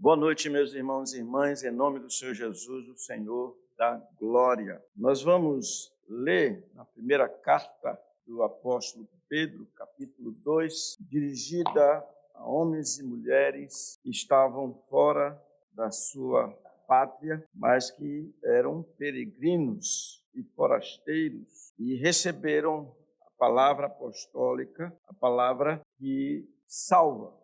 Boa noite, meus irmãos e irmãs, em nome do Senhor Jesus, o Senhor da glória. Nós vamos ler na primeira carta do apóstolo Pedro, capítulo 2, dirigida a homens e mulheres que estavam fora da sua pátria, mas que eram peregrinos e forasteiros e receberam a palavra apostólica, a palavra que salva,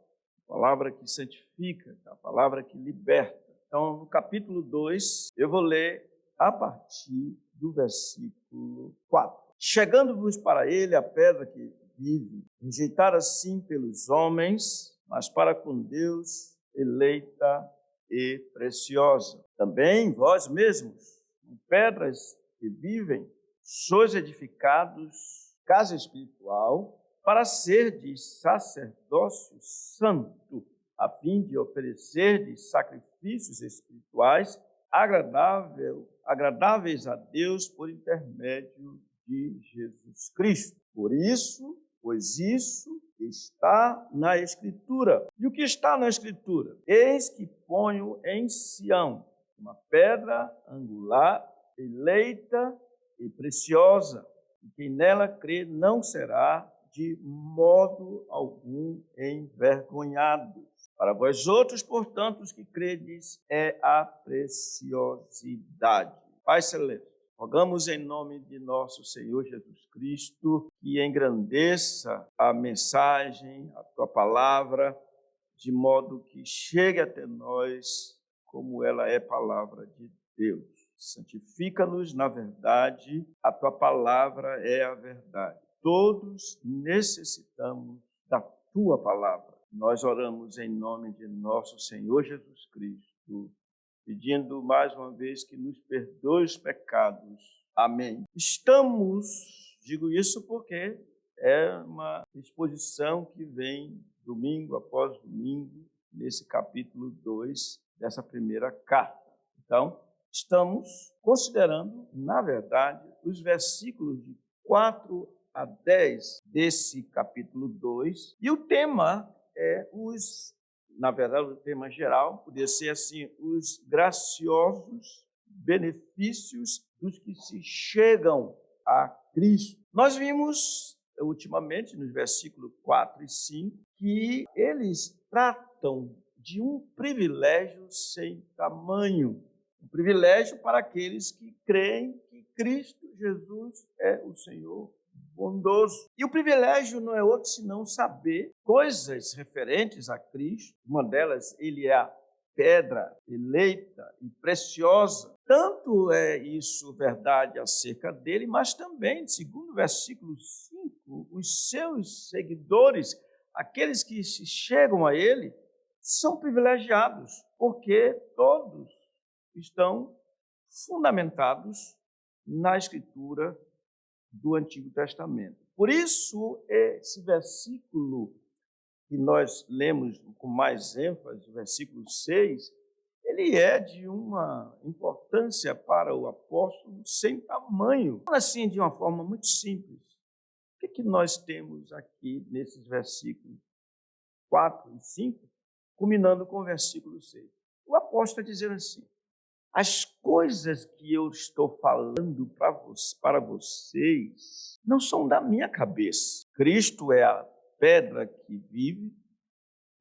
a palavra que santifica, a palavra que liberta. Então, no capítulo 2, eu vou ler a partir do versículo 4. Chegando-vos para ele a pedra que vive, rejeitada assim pelos homens, mas para com Deus eleita e preciosa. Também vós mesmos, pedras que vivem, sois edificados, casa espiritual, para ser de sacerdócio santo, a fim de oferecer de sacrifícios espirituais agradáveis a Deus por intermédio de Jesus Cristo. Pois isso está na Escritura. E o que está na Escritura? Eis que ponho em Sião uma pedra angular, eleita e preciosa, e quem nela crê não será de modo algum envergonhado. Para vós outros, portanto, os que credes, é a preciosidade. Pai Celeste, rogamos em nome de nosso Senhor Jesus Cristo que engrandeça a mensagem, a tua palavra, de modo que chegue até nós como ela é palavra de Deus. Santifica-nos na verdade, a tua palavra é a verdade. Todos necessitamos da tua palavra. Nós oramos em nome de nosso Senhor Jesus Cristo, pedindo mais uma vez que nos perdoe os pecados. Amém. Digo isso porque é uma exposição que vem domingo após domingo, nesse capítulo 2 dessa primeira carta. Então, estamos considerando, na verdade, os versículos de 4 a 10 desse capítulo 2, e o tema é na verdade, o tema geral poderia ser assim, os graciosos benefícios dos que se chegam a Cristo. Nós vimos, ultimamente, nos versículos 4 e 5, que eles tratam de um privilégio sem tamanho, um privilégio para aqueles que creem que Cristo Jesus é o Senhor bondoso. E o privilégio não é outro senão saber coisas referentes a Cristo. Uma delas, ele é a pedra eleita e preciosa. Tanto é isso verdade acerca dele, mas também, segundo o versículo 5, os seus seguidores, aqueles que se chegam a ele, são privilegiados, porque todos estão fundamentados na Escritura do Antigo Testamento. Por isso, esse versículo que nós lemos com mais ênfase, o versículo 6, ele é de uma importância para o apóstolo sem tamanho. Assim, de uma forma muito simples, o que nós temos aqui nesses versículos 4 e 5, culminando com o versículo 6? O apóstolo está dizendo assim: as coisas que eu estou falando para vocês não são da minha cabeça. Cristo é a pedra que vive,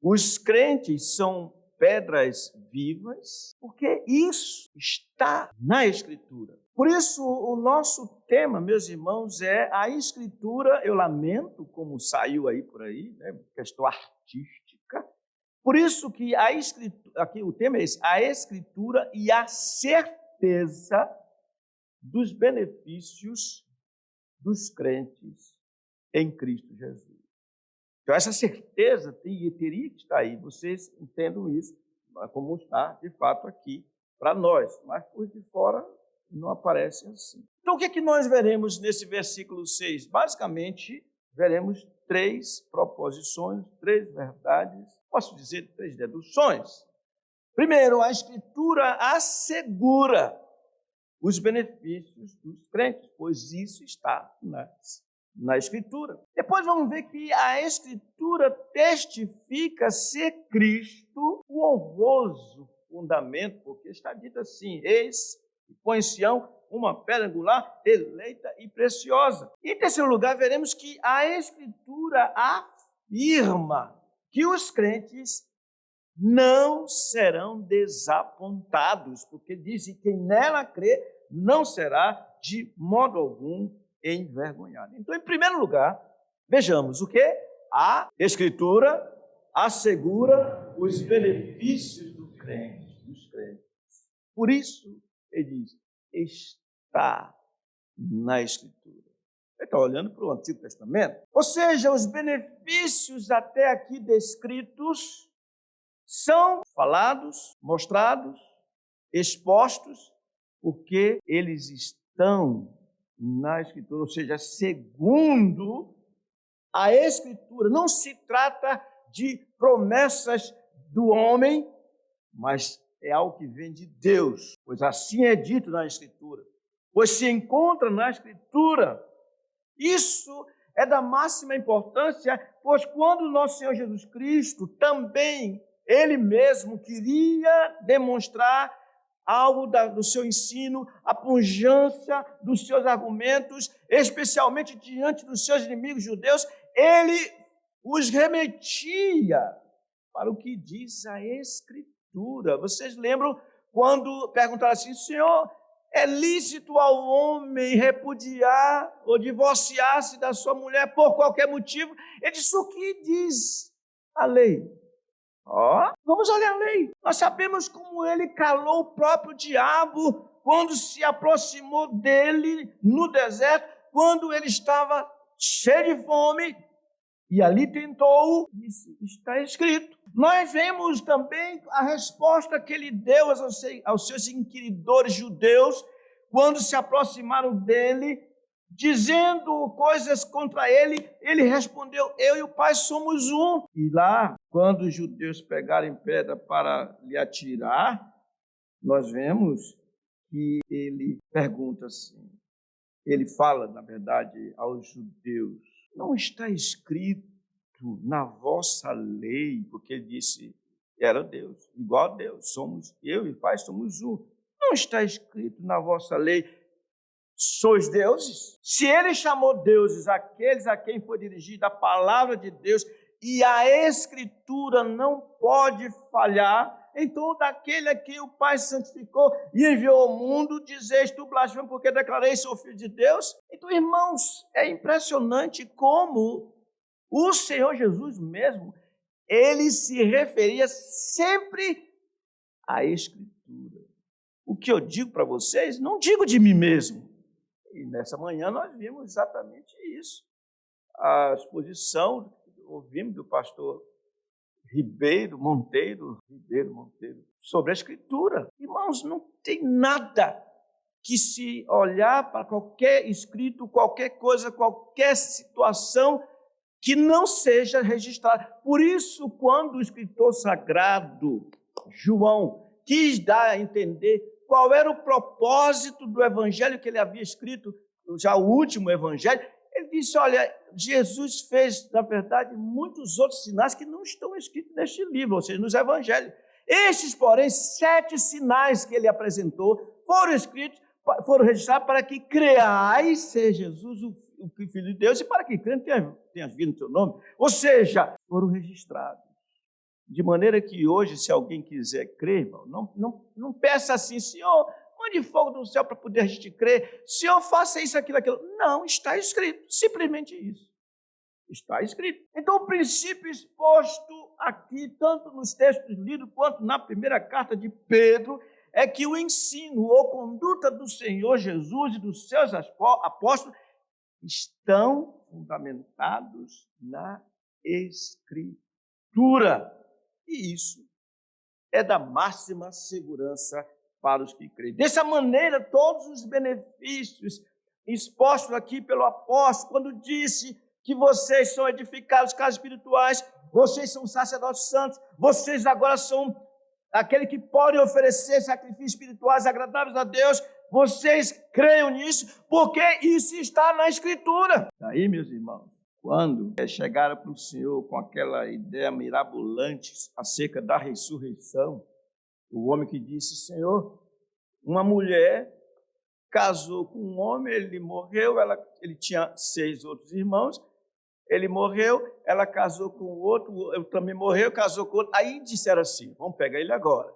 os crentes são pedras vivas, porque isso está na Escritura. Por isso, o nosso tema, meus irmãos, é a Escritura. Eu lamento como saiu aí por aí, né, questão artística. Por isso que a Escritura, aqui o tema é esse, a Escritura e a certeza dos benefícios dos crentes em Cristo Jesus. Então, essa certeza teria que estar aí. Vocês entendam isso, como está, de fato, aqui para nós. Mas, por de fora, não aparece assim. Então, o que é que nós veremos nesse versículo 6? Basicamente, veremos 3 proposições, 3 verdades, posso dizer 3 deduções. Primeiro, a Escritura assegura os benefícios dos crentes, pois isso está nas na Escritura. Depois vamos ver que a Escritura testifica ser Cristo o honroso fundamento, porque está dito assim: eis que põe em Sião uma pedra angular, eleita e preciosa. E, em terceiro lugar, veremos que a Escritura afirma que os crentes não serão desapontados, porque diz que quem nela crê não será de modo algum envergonhado. Então, em primeiro lugar, vejamos o que? A Escritura assegura os benefícios dos crentes. Por isso, ele diz, está na Escritura. Ele está olhando para o Antigo Testamento. Ou seja, os benefícios até aqui descritos são falados, mostrados, expostos, porque eles estão na Escritura, ou seja, segundo a Escritura. Não se trata de promessas do homem, mas é algo que vem de Deus, pois assim é dito na Escritura, pois se encontra na Escritura. Isso é da máxima importância, pois quando nosso Senhor Jesus Cristo também, Ele mesmo queria demonstrar algo do seu ensino, a pujança dos seus argumentos, especialmente diante dos seus inimigos judeus, Ele os remetia para o que diz a Escritura. Vocês lembram quando perguntaram assim: Senhor, é lícito ao homem repudiar ou divorciar-se da sua mulher por qualquer motivo? Ele disse: o que diz a lei? Vamos olhar a lei. Nós sabemos como ele calou o próprio diabo quando se aproximou dele no deserto, quando ele estava cheio de fome, e ali tentou, disse, está escrito. Nós vemos também a resposta que ele deu aos seus inquiridores judeus, quando se aproximaram dele, dizendo coisas contra ele, ele respondeu: eu e o Pai somos um. E lá, quando os judeus pegarem pedra para lhe atirar, nós vemos que ele pergunta assim, ele fala, na verdade, aos judeus: não está escrito na vossa lei, porque ele disse, era Deus, igual a Deus, eu e o Pai somos um. Não está escrito na vossa lei, sois deuses? Se ele chamou deuses aqueles a quem foi dirigida a palavra de Deus, e a Escritura não pode falhar, então daquele a quem o Pai santificou e enviou ao mundo, dizeis tu blasfemo porque declarei sou filho de Deus? Então, irmãos, é impressionante como o Senhor Jesus mesmo, ele se referia sempre à Escritura. O que eu digo para vocês, não digo de mim mesmo. E nessa manhã nós vimos exatamente isso. A exposição, ouvimos do pastor Ribeiro Monteiro, sobre a Escritura. Irmãos, não tem nada que se olhar para qualquer escrito, qualquer coisa, qualquer situação que não seja registrada. Por isso, quando o escritor sagrado, João, quis dar a entender qual era o propósito do evangelho que ele havia escrito, já o último evangelho, ele disse, olha, Jesus fez, na verdade, muitos outros sinais que não estão escritos neste livro, ou seja, nos evangelhos. Estes, porém, 7 sinais que ele apresentou foram escritos, foram registrados para que creais ser Jesus o Filho de Deus e para que crente tenha vida no seu nome. Ou seja, foram registrados. De maneira que hoje, se alguém quiser crer, irmão, não peça assim, Senhor, mande fogo do céu para poder a gente crer, Senhor, faça isso, aquilo. Não, está escrito, simplesmente isso. Está escrito. Então, o princípio exposto aqui, tanto nos textos lidos quanto na primeira carta de Pedro, é que o ensino ou conduta do Senhor Jesus e dos seus apóstolos estão fundamentados na Escritura. E isso é da máxima segurança para os que creem. Dessa maneira, todos os benefícios expostos aqui pelo apóstolo, quando disse que vocês são edificados casas espirituais, vocês são sacerdotes santos, vocês agora são aquele que podem oferecer sacrifícios espirituais agradáveis a Deus, Vocês creiam nisso porque isso está na Escritura. Daí, meus irmãos, quando chegaram para o Senhor com aquela ideia mirabolante acerca da ressurreição, o homem que disse: Senhor, uma mulher casou com um homem, ele morreu, ele tinha 6 outros irmãos, ele morreu, ela casou com o outro, ele também morreu, casou com outro. Aí disseram assim: vamos pegar ele agora.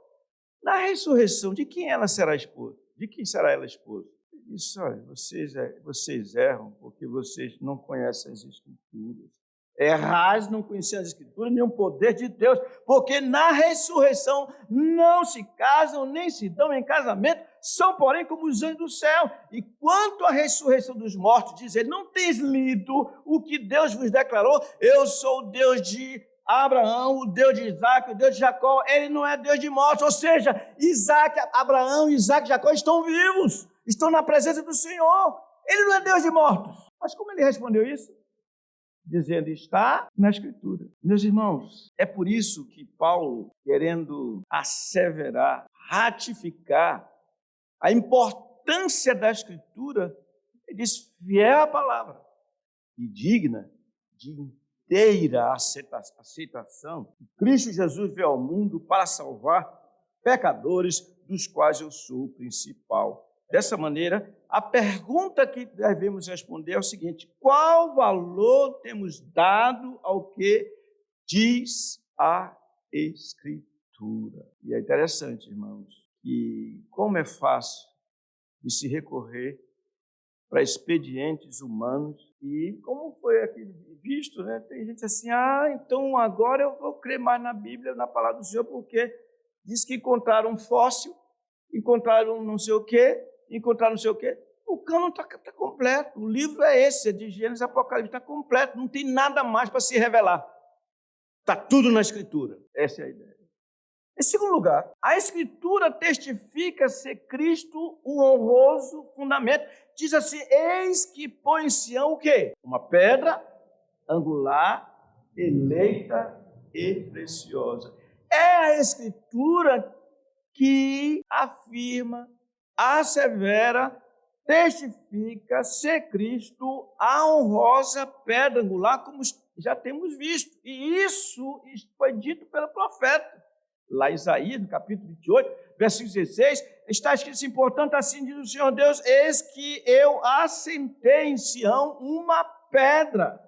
Na ressurreição, de quem ela será esposa? De quem será ela esposa? Ele disse: olha, vocês erram porque vocês não conhecem as Escrituras. Errais não conhecendo as Escrituras, nem o poder de Deus, porque na ressurreição não se casam, nem se dão em casamento, são, porém, como os anjos do céu. E quanto à ressurreição dos mortos, diz ele: não tens lido o que Deus vos declarou? Eu sou o Deus de Abraão, o Deus de Isaac, o Deus de Jacó. Ele não é Deus de mortos, ou seja, Abraão, Isaac e Jacó estão vivos, estão na presença do Senhor. Ele não é Deus de mortos. Mas como ele respondeu isso? Dizendo: está na Escritura. Meus irmãos, é por isso que Paulo, querendo asseverar, ratificar a importância da Escritura, ele diz: fiel à palavra e digna de inteira aceitação. Cristo Jesus veio ao mundo para salvar pecadores, dos quais eu sou o principal. Dessa maneira, a pergunta que devemos responder é o seguinte: qual valor temos dado ao que diz a Escritura? E é interessante, irmãos, que como é fácil de se recorrer para expedientes humanos, e como foi aqui visto, né? Tem gente assim: então agora eu vou crer mais na Bíblia, na palavra do Senhor, porque diz que encontraram um fóssil, encontraram não sei o quê, encontraram não sei o quê. O cânon está completo, o livro é esse, é de Gênesis e Apocalipse, está completo, não tem nada mais para se revelar. Está tudo na Escritura. Essa é a ideia. Em segundo lugar, a Escritura testifica ser Cristo o honroso fundamento. Diz assim: eis que põe em Sião o quê? Uma pedra angular, eleita e preciosa. É a Escritura que afirma, assevera, testifica ser Cristo a honrosa pedra angular, como já temos visto. E isso foi dito pelo profeta. Lá em Isaías, no capítulo 28, versículo 16, está escrito assim: portanto, assim diz o Senhor Deus: eis que eu assentei em Sião uma pedra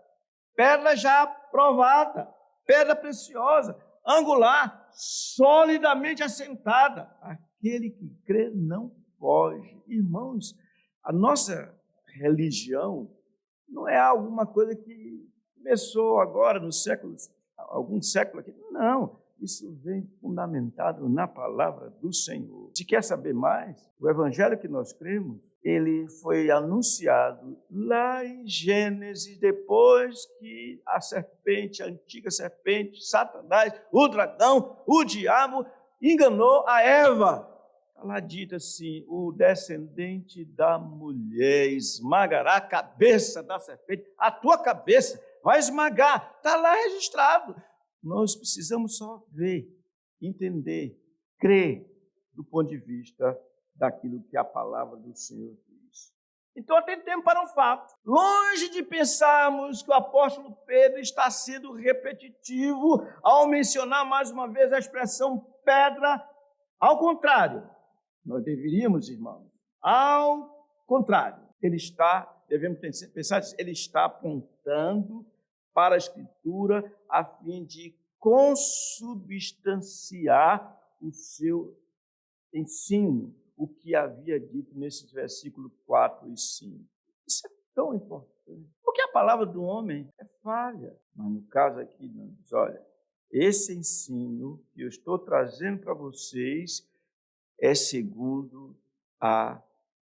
já provada, pedra preciosa, angular, solidamente assentada. Aquele que crê não foge. Irmãos, a nossa religião não é alguma coisa que começou agora, algum século aqui. Não. Isso vem fundamentado na palavra do Senhor. Se quer saber mais, o evangelho que nós cremos, ele foi anunciado lá em Gênesis, depois que a antiga serpente, Satanás, o dragão, o diabo, enganou a Eva. Está lá dito assim: o descendente da mulher esmagará a cabeça da serpente, a tua cabeça vai esmagar. Está lá registrado. Nós precisamos só ver, entender, crer do ponto de vista daquilo que a palavra do Senhor diz. Então, atentemos para um fato. Longe de pensarmos que o apóstolo Pedro está sendo repetitivo ao mencionar mais uma vez a expressão pedra, ao contrário, nós deveríamos, irmãos, ao contrário, devemos pensar, ele está apontando para a Escritura, a fim de consubstanciar o seu ensino, o que havia dito nesses versículos 4 e 5. Isso é tão importante, porque a palavra do homem é falha, mas no caso aqui, não diz: olha, esse ensino que eu estou trazendo para vocês é segundo a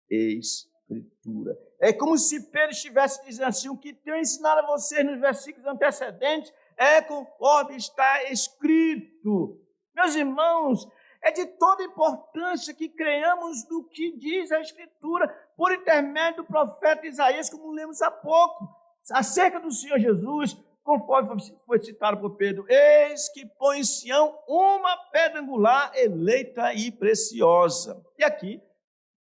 Escritura. É como se Pedro estivesse dizendo assim: o que tenho ensinado a vocês nos versículos antecedentes é conforme está escrito. Meus irmãos, é de toda importância que creiamos no que diz a Escritura, por intermédio do profeta Isaías, como lemos há pouco, acerca do Senhor Jesus, conforme foi citado por Pedro: eis que põe em Sião uma pedra angular, eleita e preciosa. E aqui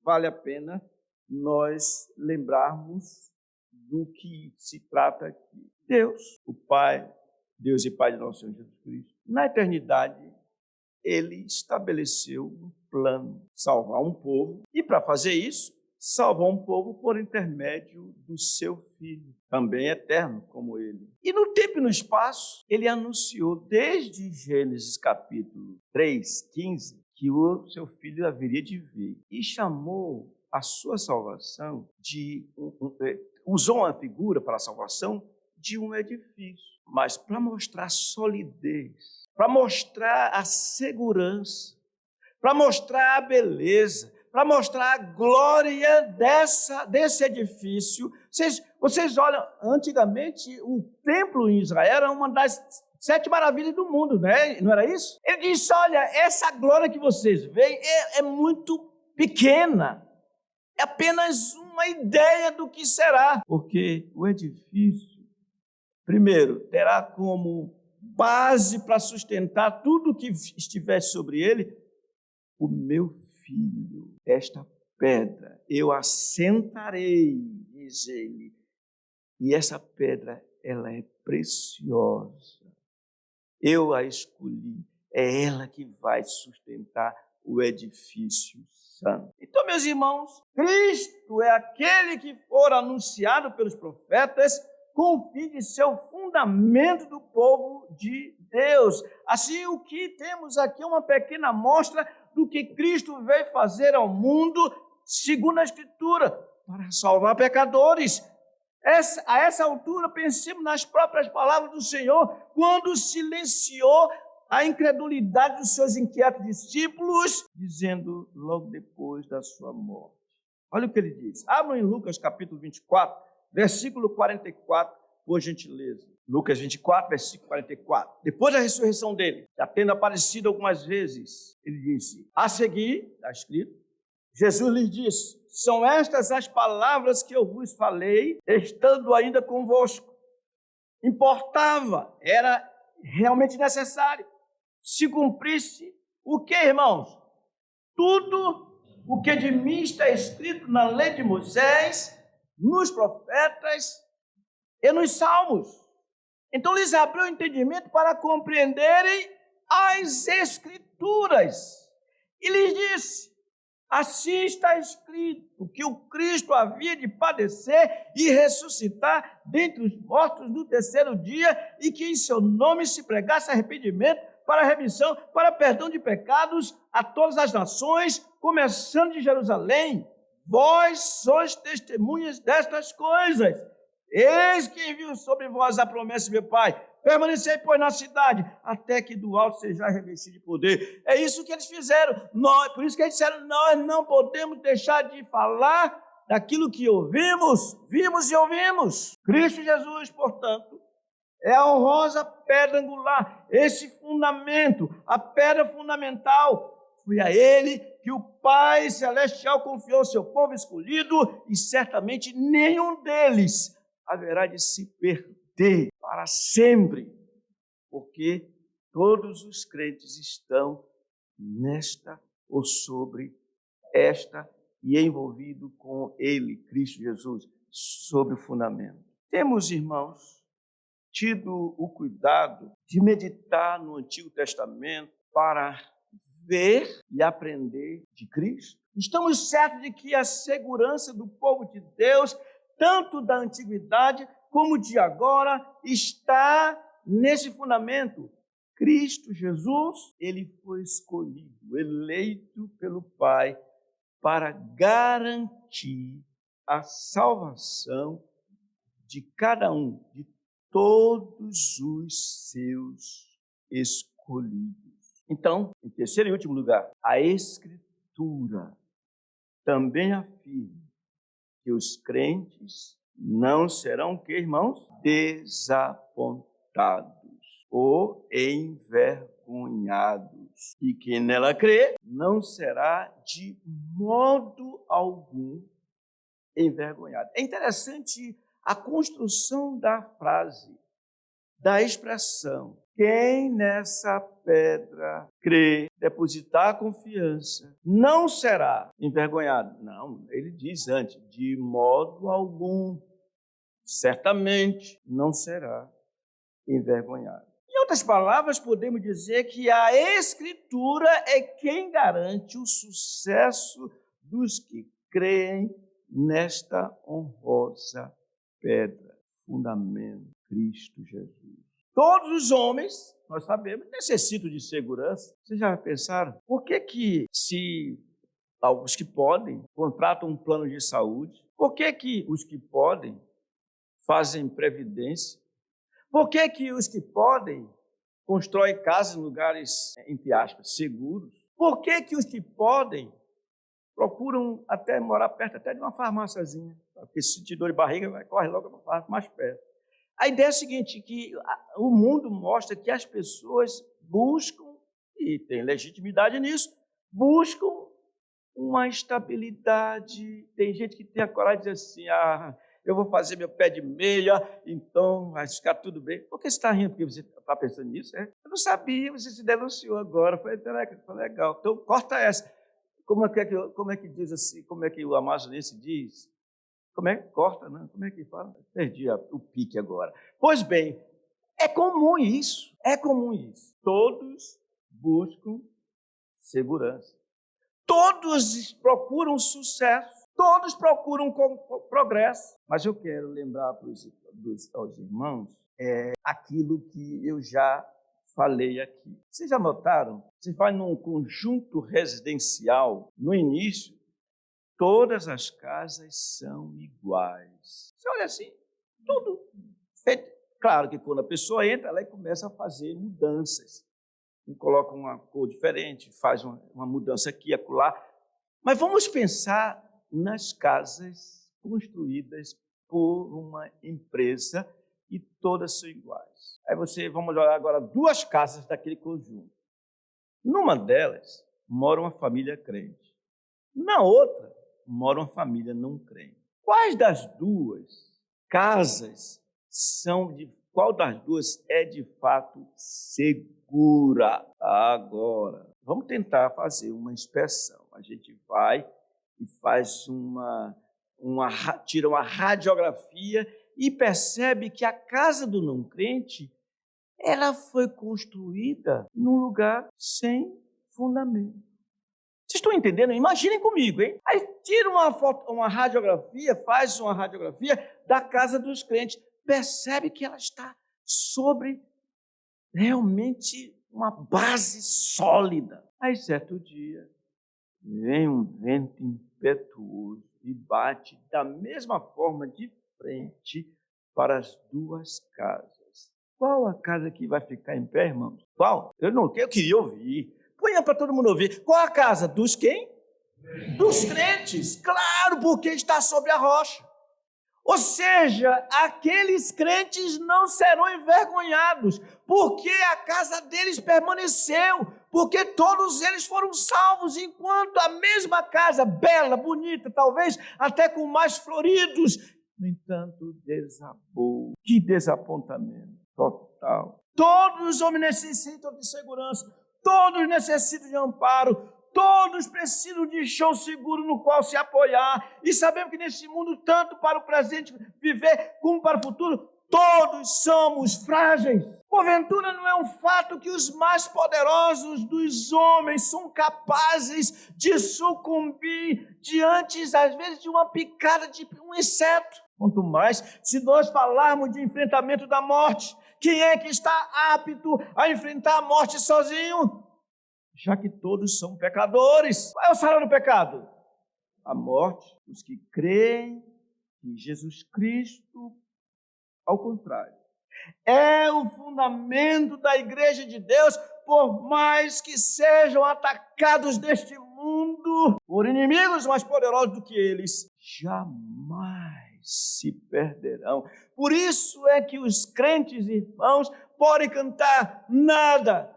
vale a pena nós lembrarmos do que se trata aqui. Deus, o Pai, Deus e Pai de nosso Senhor Jesus Cristo, na eternidade, Ele estabeleceu um plano, salvar um povo, e para fazer isso, salvar um povo por intermédio do seu Filho, também eterno como Ele. E no tempo e no espaço, Ele anunciou desde Gênesis capítulo 3, 15, que o seu Filho haveria de vir, e chamou a sua salvação usou uma figura para a salvação de um edifício, mas para mostrar a solidez, para mostrar a segurança, para mostrar a beleza, para mostrar a glória desse edifício. Vocês olham, antigamente o templo em Israel era uma das 7 maravilhas do mundo, né? Não era isso? Ele disse, olha, essa glória que vocês veem é muito pequena, é apenas uma ideia do que será, porque o edifício, primeiro, terá como base para sustentar tudo que estiver sobre ele, o meu filho, esta pedra, eu assentarei, diz ele, e essa pedra, ela é preciosa, eu a escolhi, é ela que vai sustentar o edifício santo. Então, meus irmãos, Cristo é aquele que for anunciado pelos profetas com o fim de ser o fundamento do povo de Deus. Assim, o que temos aqui é uma pequena amostra do que Cristo veio fazer ao mundo, segundo a Escritura, para salvar pecadores. A essa altura, pensemos nas próprias palavras do Senhor, quando silenciou a incredulidade dos seus inquietos discípulos, dizendo logo depois da sua morte. Olha o que ele diz. Abram em Lucas capítulo 24, versículo 44, por gentileza. Lucas 24, versículo 44. Depois da ressurreição dele, já tendo aparecido algumas vezes, ele disse, a seguir, está escrito, Jesus lhes disse, são estas as palavras que eu vos falei, estando ainda convosco. Importava, era realmente necessário, se cumprisse o que, irmãos? Tudo o que de mim está escrito na lei de Moisés, nos profetas e nos salmos. Então lhes abriu o entendimento para compreenderem as Escrituras. E lhes disse, assim está escrito, que o Cristo havia de padecer e ressuscitar dentre os mortos no terceiro dia, e que em seu nome se pregasse arrependimento para remissão, para perdão de pecados a todas as nações, começando de Jerusalém. Vós sois testemunhas destas coisas. Eis que envio sobre vós a promessa de meu Pai. Permanecei, pois, na cidade, até que do alto sejais revestido de poder. É isso que eles fizeram. Por isso que eles disseram, nós não podemos deixar de falar daquilo que ouvimos, vimos e ouvimos. Cristo Jesus, portanto, é a honrosa pedra angular, esse fundamento, a pedra fundamental. Foi a ele que o Pai Celestial confiou seu povo escolhido, e certamente nenhum deles haverá de se perder para sempre, porque todos os crentes estão nesta ou sobre esta e envolvido com ele, Cristo Jesus, sobre o fundamento. Temos, irmãos, tido o cuidado de meditar no Antigo Testamento para ver e aprender de Cristo. Estamos certos de que a segurança do povo de Deus, tanto da antiguidade como de agora, está nesse fundamento. Cristo Jesus, ele foi escolhido, eleito pelo Pai para garantir a salvação de cada um, de todos os seus escolhidos. Então, em terceiro e último lugar, a Escritura também afirma que os crentes não serão, que, irmãos? Desapontados ou envergonhados. E quem nela crê não será de modo algum envergonhado. É interessante a construção da frase, da expressão, quem nessa pedra crê, depositar confiança, não será envergonhado. Não, ele diz antes, de modo algum, certamente não será envergonhado. Em outras palavras, podemos dizer que a Escritura é quem garante o sucesso dos que creem nesta honrosa pedra, fundamento, Cristo Jesus. Todos os homens, nós sabemos, necessitam de segurança. Vocês já pensaram? Por que se os que podem contratam um plano de saúde? Por que os que podem fazem previdência? Por que os que podem constroem casas em lugares, entre aspas, seguros? Por que os que podem procuram até morar perto até de uma farmáciazinha? Porque se sentir dor de barriga, corre logo para uma farmácia mais perto. A ideia é a seguinte, que o mundo mostra que as pessoas buscam, e tem legitimidade nisso, buscam uma estabilidade. Tem gente que tem a coragem de dizer assim, eu vou fazer meu pé de meia, então vai ficar tudo bem. Por que você está rindo? Porque você está pensando nisso? Eu não sabia, você se denunciou agora. Foi legal. Então, corta essa. Como é que diz assim? Como é que o amazonense diz? Como é que corta, não? Como é que fala? Perdi o pique agora. Pois bem, é comum isso. Todos buscam segurança. Todos procuram sucesso. Todos procuram progresso. Mas eu quero lembrar aos irmãos aquilo que eu já falei aqui. Vocês já notaram? Você vai num conjunto residencial, no início, todas as casas são iguais. Você olha assim, tudo feito. Claro que quando a pessoa entra, ela começa a fazer mudanças. Coloca uma cor diferente, faz uma mudança aqui, acolá. Mas vamos pensar nas casas construídas por uma empresa e todas são iguais. Vamos olhar agora 2 casas daquele conjunto. Numa delas, mora uma família crente. Na outra, mora uma família não crente. Qual das duas é de fato segura? Agora, vamos tentar fazer uma inspeção. A gente vai e faz tira uma radiografia e percebe que a casa do não crente, ela foi construída num lugar sem fundamento. Vocês estão entendendo? Imaginem comigo, hein? Aí tira uma radiografia, faz uma radiografia da casa dos crentes, percebe que ela está sobre realmente uma base sólida. Aí, certo dia, vem um vento impetuoso e bate da mesma forma de frente para as 2 casas. Qual a casa que vai ficar em pé, irmãos? Qual? Eu queria ouvir. Põe para todo mundo ouvir. Qual a casa? Dos quem? Dos crentes. Claro, porque está sobre a rocha. Ou seja, aqueles crentes não serão envergonhados, porque a casa deles permaneceu, porque todos eles foram salvos, enquanto a mesma casa, bela, bonita, talvez até com mais floridos, no entanto, desabou. Que desapontamento total. Todos os homens necessitam de segurança, todos necessitam de amparo, todos precisam de chão seguro no qual se apoiar. E sabemos que nesse mundo, tanto para o presente viver como para o futuro, todos somos frágeis. Porventura não é um fato que os mais poderosos dos homens são capazes de sucumbir diante, às vezes, de uma picada de um inseto. Quanto mais, se nós falarmos de enfrentamento da morte, quem é que está apto a enfrentar a morte sozinho? Já que todos são pecadores. Qual é o salário do pecado? A morte. Os que creem em Jesus Cristo, ao contrário, é o fundamento da igreja de Deus, por mais que sejam atacados deste mundo por inimigos mais poderosos do que eles, jamais se perderão. Por isso é que os crentes irmãos podem cantar: nada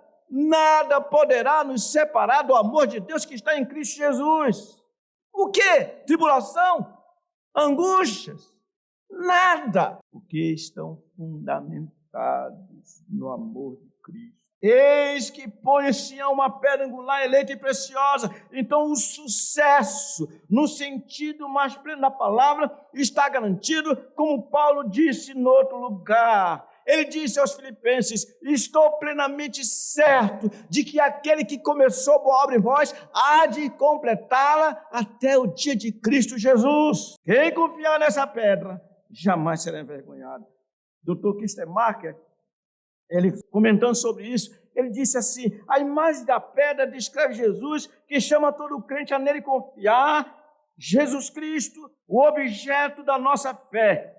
poderá nos separar do amor de Deus que está em Cristo Jesus. O quê? Tribulação? Angústias? Nada. Porque estão fundamentados no amor de Cristo. Eis que põe em Sião uma pedra angular, eleita e preciosa. Então o sucesso, no sentido mais pleno da palavra, está garantido, como Paulo disse em outro lugar. Ele disse aos Filipenses: estou plenamente certo de que aquele que começou boa obra em vós há de completá-la até o dia de Cristo Jesus. Quem confiar nessa pedra jamais será envergonhado. Dr. Kistermacher, ele comentando sobre isso, ele disse assim: a imagem da pedra descreve Jesus, que chama todo crente a nele confiar. Jesus Cristo, o objeto da nossa fé.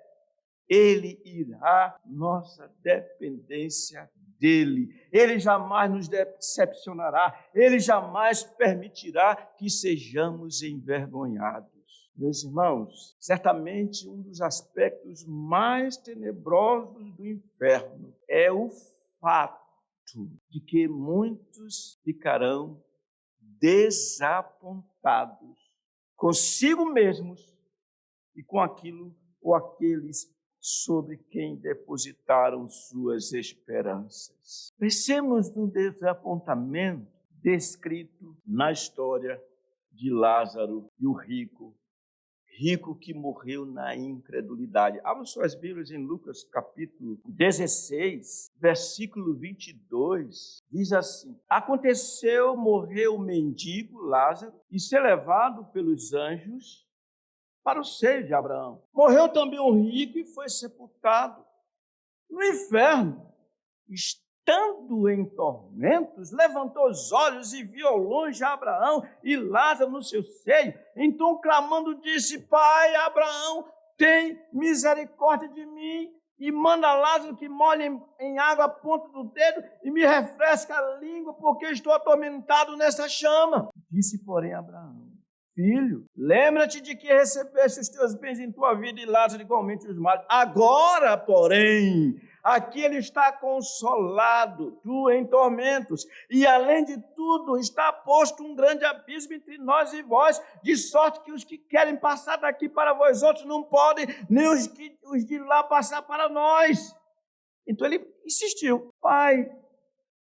Ele irá nossa dependência dele. Ele jamais nos decepcionará. Ele jamais permitirá que sejamos envergonhados. Meus irmãos, certamente um dos aspectos mais tenebrosos do inferno é o fato de que muitos ficarão desapontados consigo mesmos e com aquilo ou aqueles sobre quem depositaram suas esperanças. Pensemos no desapontamento descrito na história de Lázaro e o rico que morreu na incredulidade. Abra suas Bíblias em Lucas capítulo 16, versículo 22, diz assim: aconteceu morrer o mendigo Lázaro e ser levado pelos anjos para o seio de Abraão. Morreu também o rico e foi sepultado no inferno. Estando em tormentos, levantou os olhos e viu ao longe Abraão e Lázaro no seu seio. Então, clamando, disse: Pai Abraão, tem misericórdia de mim e manda Lázaro que molhe em água a ponta do dedo e me refresque a língua, porque estou atormentado nessa chama. Disse, porém, Abraão: Filho, lembra-te de que recebeste os teus bens em tua vida e Lázaro igualmente os males. Agora, porém, aqui ele está consolado, tu em tormentos, e além de tudo está posto um grande abismo entre nós e vós, de sorte que os que querem passar daqui para vós outros não podem, nem os de lá passar para nós. Então ele insistiu: Pai,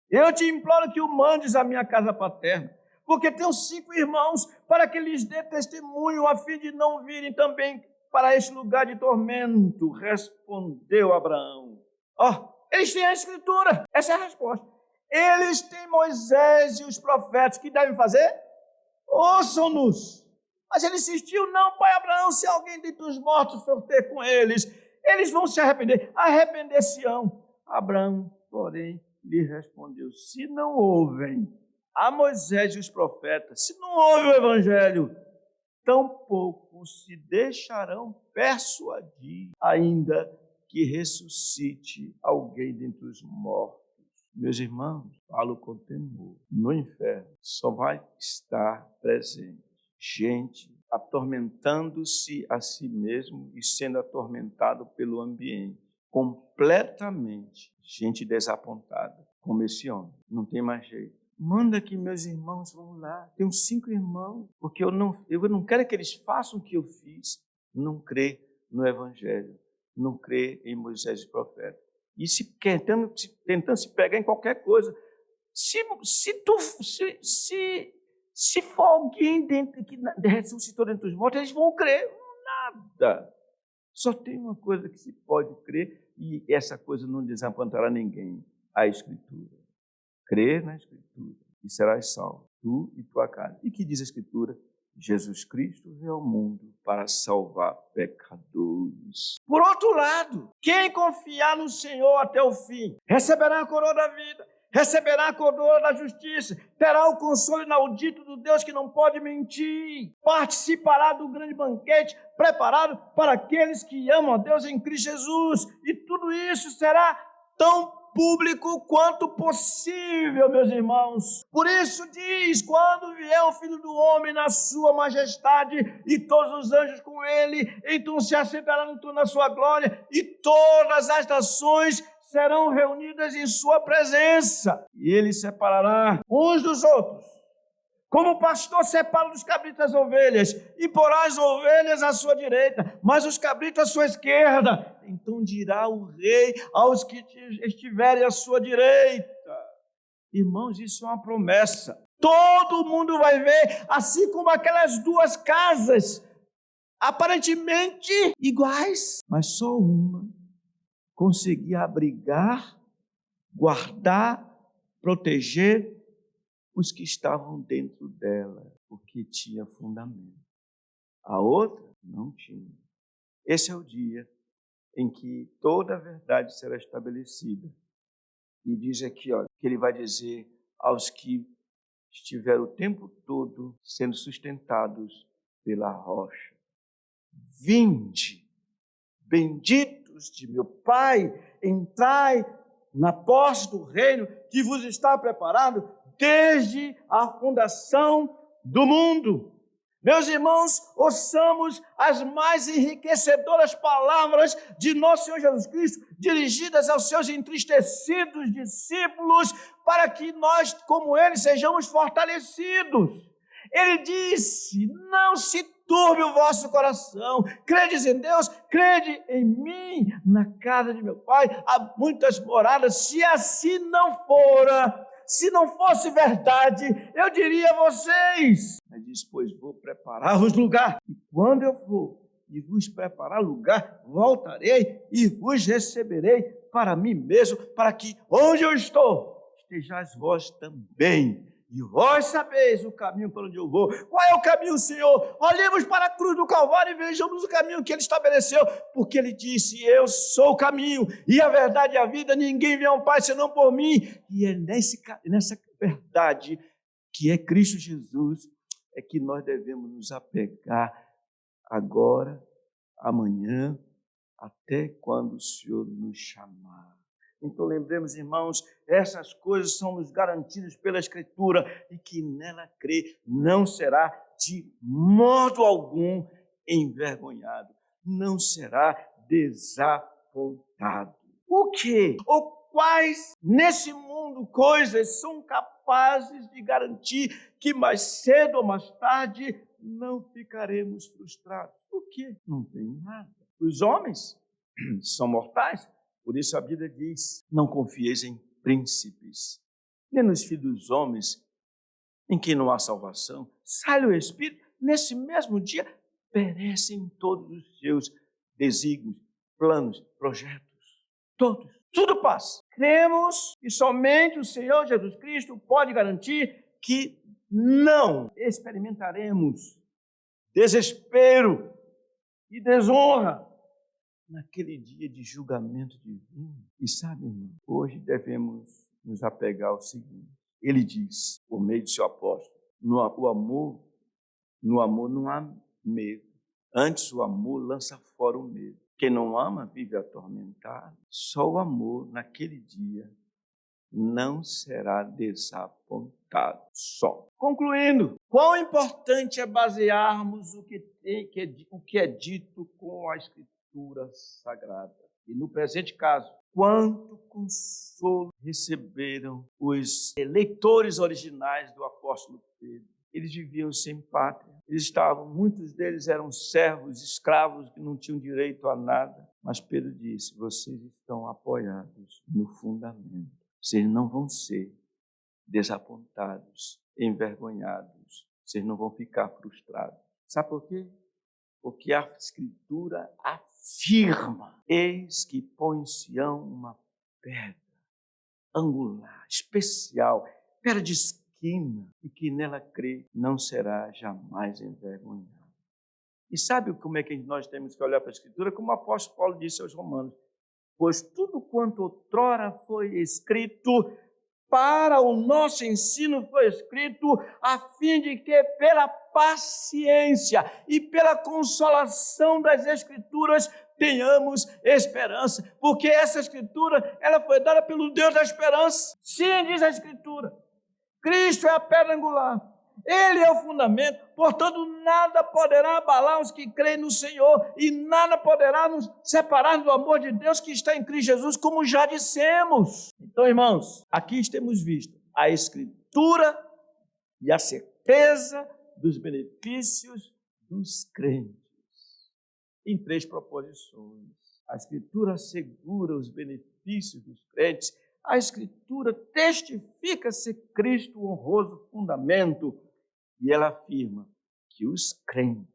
eu te imploro que o mandes à minha casa paterna, porque tenho 5 irmãos, para que lhes dê testemunho, a fim de não virem também para este lugar de tormento. Respondeu Abraão: eles têm a Escritura, essa é a resposta. Eles têm Moisés e os profetas, que devem fazer? Ouçam-nos. Mas ele insistiu: não, pai Abraão, se alguém dentre os mortos for ter com eles vão se arrepender, arrepender-se-ão. Abraão, porém, lhe respondeu: se não ouvem a Moisés e os profetas, se não ouvem o Evangelho, tampouco se deixarão persuadir, ainda que ressuscite alguém dentre os mortos. Meus irmãos, falo com temor. No inferno só vai estar presente gente atormentando-se a si mesmo e sendo atormentado pelo ambiente. Completamente gente desapontada, como esse homem. Não tem mais jeito. Manda que meus irmãos vão lá. Tenho 5 irmãos, porque eu não quero que eles façam o que eu fiz. Não crê no Evangelho, não crê em Moisés e profeta. E tentando se pegar em qualquer coisa. Se for alguém que ressuscitou dentre os mortos, eles vão crer. Nada. Só tem uma coisa que se pode crer, e essa coisa não desapontará ninguém: a Escritura. Crê na Escritura e serás salvo, tu e tua casa. E que diz a Escritura? Jesus Cristo veio ao mundo para salvar pecadores. Por outro lado, quem confiar no Senhor até o fim, receberá a coroa da vida, receberá a coroa da justiça, terá o consolo inaudito do Deus que não pode mentir, participará do grande banquete preparado para aqueles que amam a Deus em Cristo Jesus. E tudo isso será tão público quanto possível, meus irmãos. Por isso diz: quando vier o Filho do Homem na sua majestade e todos os anjos com ele, então se assentará no trono da sua glória, e todas as nações serão reunidas em sua presença, e ele separará uns dos outros, como o pastor separa dos cabritos as ovelhas, e porá as ovelhas à sua direita, mas os cabritos à sua esquerda. Então dirá o rei aos que estiverem à sua direita: Irmãos, isso é uma promessa. Todo mundo vai ver, assim como aquelas duas casas, aparentemente iguais, mas só uma conseguia abrigar, guardar, proteger os que estavam dentro dela, porque tinha fundamento. A outra não tinha. Esse é o dia em que toda a verdade será estabelecida. E diz aqui, que ele vai dizer aos que estiveram o tempo todo sendo sustentados pela rocha: vinde, benditos de meu Pai, entrai na posse do reino que vos está preparado desde a fundação do mundo. Meus irmãos, ouçamos as mais enriquecedoras palavras de nosso Senhor Jesus Cristo, dirigidas aos seus entristecidos discípulos, para que nós, como eles, sejamos fortalecidos. Ele disse: não se turbe o vosso coração, credes em Deus, crede em mim. Na casa de meu Pai há muitas moradas. Se assim não fora, se não fosse verdade, eu diria a vocês. Ele diz: pois vou preparar-vos lugar, e quando eu for e vos preparar lugar, voltarei e vos receberei para mim mesmo, para que onde eu estou, estejais vós também. E vós sabeis o caminho para onde eu vou. Qual é o caminho, Senhor? Olhemos para a cruz do Calvário e vejamos o caminho que Ele estabeleceu, porque Ele disse: eu sou o caminho, e a verdade e a vida, ninguém vem ao Pai senão por mim. E é nessa verdade, que é Cristo Jesus, é que nós devemos nos apegar agora, amanhã, até quando o Senhor nos chamar. Então lembremos, irmãos, essas coisas são nos garantidas pela Escritura, e que nela crê não será de modo algum envergonhado, não será desapontado. O que ou quais nesse mundo coisas são capazes de garantir que mais cedo ou mais tarde não ficaremos frustrados? O que? Não tem nada. Os homens são mortais. Por isso a Bíblia diz: não confieis em príncipes, nem nos filhos dos homens, em quem não há salvação. Sai o Espírito, nesse mesmo dia perecem todos os seus desígnios, planos, projetos. Todos. Tudo passa. Cremos que somente o Senhor Jesus Cristo pode garantir que não experimentaremos desespero e desonra naquele dia de julgamento divino. E sabe, irmão, hoje devemos nos apegar ao seguinte: ele diz, por meio do seu apóstolo, no amor não há medo. Antes o amor lança fora o medo. Quem não ama vive atormentado. Só o amor, naquele dia, não será desapontado. Só. Concluindo, quão importante é basearmos o que é dito com a Escritura Sagrada. E no presente caso, quanto consolo receberam os leitores originais do apóstolo Pedro. Eles viviam sem pátria. Muitos deles eram servos, escravos, que não tinham direito a nada. Mas Pedro disse: vocês estão apoiados no fundamento. Vocês não vão ser desapontados, envergonhados. Vocês não vão ficar frustrados. Sabe por quê? Porque a Escritura afirma: eis que põe em Sião uma pedra angular, especial, pedra de esquina, e que nela crê não será jamais envergonhado. E sabe como é que nós temos que olhar para a Escritura? Como o apóstolo Paulo disse aos Romanos: pois tudo quanto outrora foi escrito para o nosso ensino foi escrito, a fim de que pela paciência e pela consolação das Escrituras tenhamos esperança. Porque essa Escritura, ela foi dada pelo Deus da esperança. Sim, diz a Escritura, Cristo é a pedra angular. Ele é o fundamento, portanto nada poderá abalar os que creem no Senhor, e nada poderá nos separar do amor de Deus que está em Cristo Jesus, como já dissemos. Então, irmãos, aqui temos visto a Escritura e a certeza dos benefícios dos crentes, em 3 proposições. A Escritura assegura os benefícios dos crentes, A Escritura testifica ser Cristo o honroso fundamento e ela afirma que os crentes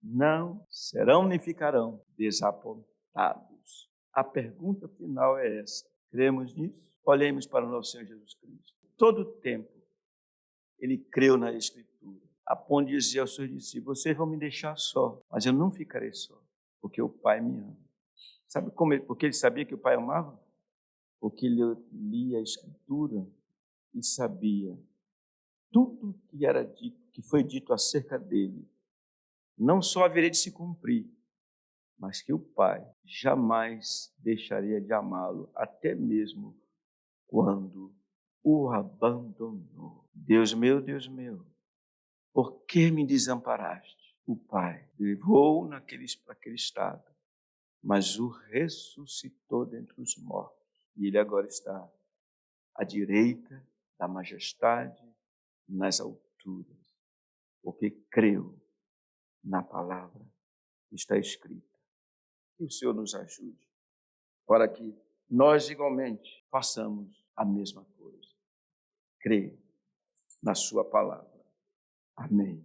não serão nem ficarão desapontados. A pergunta final é essa: cremos nisso? Olhemos para o nosso Senhor Jesus Cristo. Todo o tempo ele creu na Escritura, a ponto de dizer aos seus discípulos: vocês vão me deixar só, mas eu não ficarei só, porque o Pai me ama. Sabe porque ele sabia que o Pai amava? Porque ele lia a Escritura e sabia tudo que era dito, que foi dito acerca dele, não só haveria de se cumprir, mas que o Pai jamais deixaria de amá-lo, até mesmo quando o abandonou. Deus meu, por que me desamparaste? O Pai levou para aquele estado, mas o ressuscitou dentre os mortos. E ele agora está à direita da majestade nas alturas, porque creu na palavra que está escrita. Que o Senhor nos ajude, para que nós igualmente façamos a mesma coisa. Crer na sua palavra. Amém.